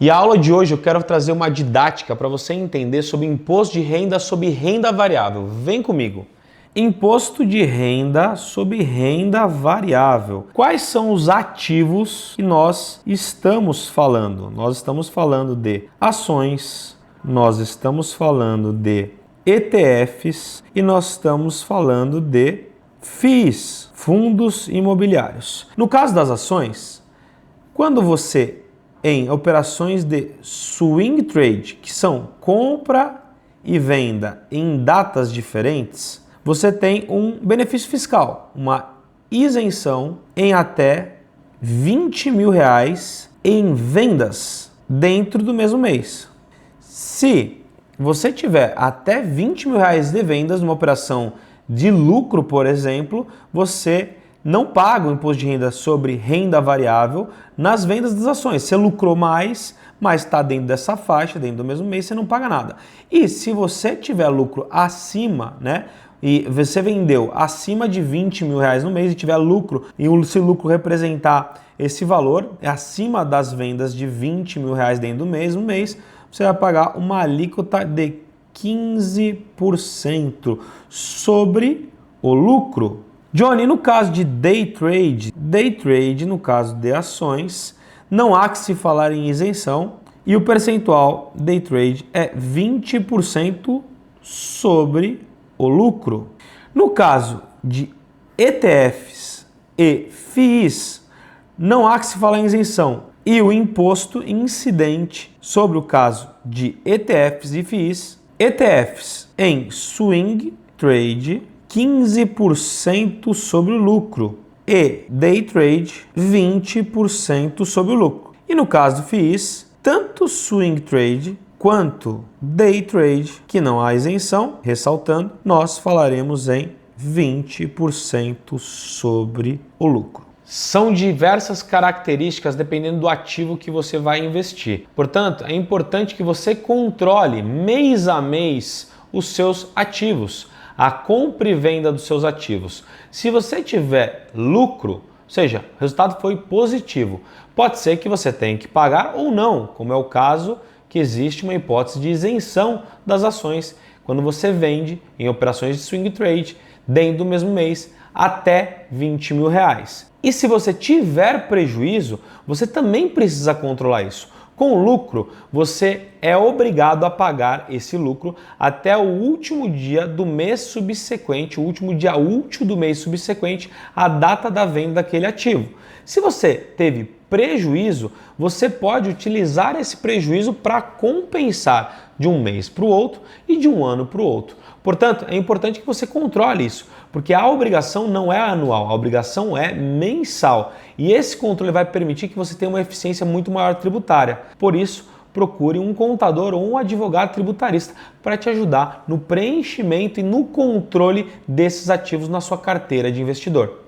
E a aula de hoje eu quero trazer uma didática para você entender sobre imposto de renda sobre renda variável. Vem comigo! Imposto de renda sobre renda variável. Quais são os ativos que nós estamos falando? Nós estamos falando de ações, nós estamos falando de ETFs e nós estamos falando de FIIs, fundos imobiliários. No caso das ações, quando você em operações de swing trade, que são compra e venda em datas diferentes, você tem um benefício fiscal, uma isenção em até R$20 mil em vendas dentro do mesmo mês. Se você tiver até R$20 mil de vendas numa operação de lucro, por exemplo, você não paga o imposto de renda sobre renda variável nas vendas das ações. Você lucrou mais, mas está dentro dessa faixa, dentro do mesmo mês, você não paga nada. E se você tiver lucro acima, né? E você vendeu acima de R$20 mil no mês e tiver lucro, e se o lucro representar esse valor, é acima das vendas de R$20 mil dentro do mesmo mês, você vai pagar uma alíquota de 15% sobre o lucro. Johnny, no caso de day trade no caso de ações, não há que se falar em isenção e o percentual day trade é 20% sobre o lucro. No caso de ETFs e FIIs, não há que se falar em isenção e o imposto incidente sobre o caso de ETFs e FIIs, ETFs em swing trade, 15% sobre o lucro e day trade 20% sobre o lucro. E no caso do FIIs, tanto swing trade quanto day trade, que não há isenção, ressaltando, nós falaremos em 20% sobre o lucro. São diversas características dependendo do ativo que você vai investir. Portanto, é importante que você controle mês a mês os seus ativos, a compra e venda dos seus ativos. Se você tiver lucro, ou seja, o resultado foi positivo, pode ser que você tenha que pagar ou não, como é o caso que existe uma hipótese de isenção das ações quando você vende em operações de swing trade dentro do mesmo mês até R$20 mil. E se você tiver prejuízo, você também precisa controlar isso. Com lucro, você é obrigado a pagar esse lucro até o último dia do mês subsequente, o último dia útil do mês subsequente à data da venda daquele ativo. Se você teve prejuízo, você pode utilizar esse prejuízo para compensar de um mês para o outro e de um ano para o outro. Portanto, é importante que você controle isso, porque a obrigação não é anual, a obrigação é mensal. E esse controle vai permitir que você tenha uma eficiência muito maior tributária. Por isso, procure um contador ou um advogado tributarista para te ajudar no preenchimento e no controle desses ativos na sua carteira de investidor.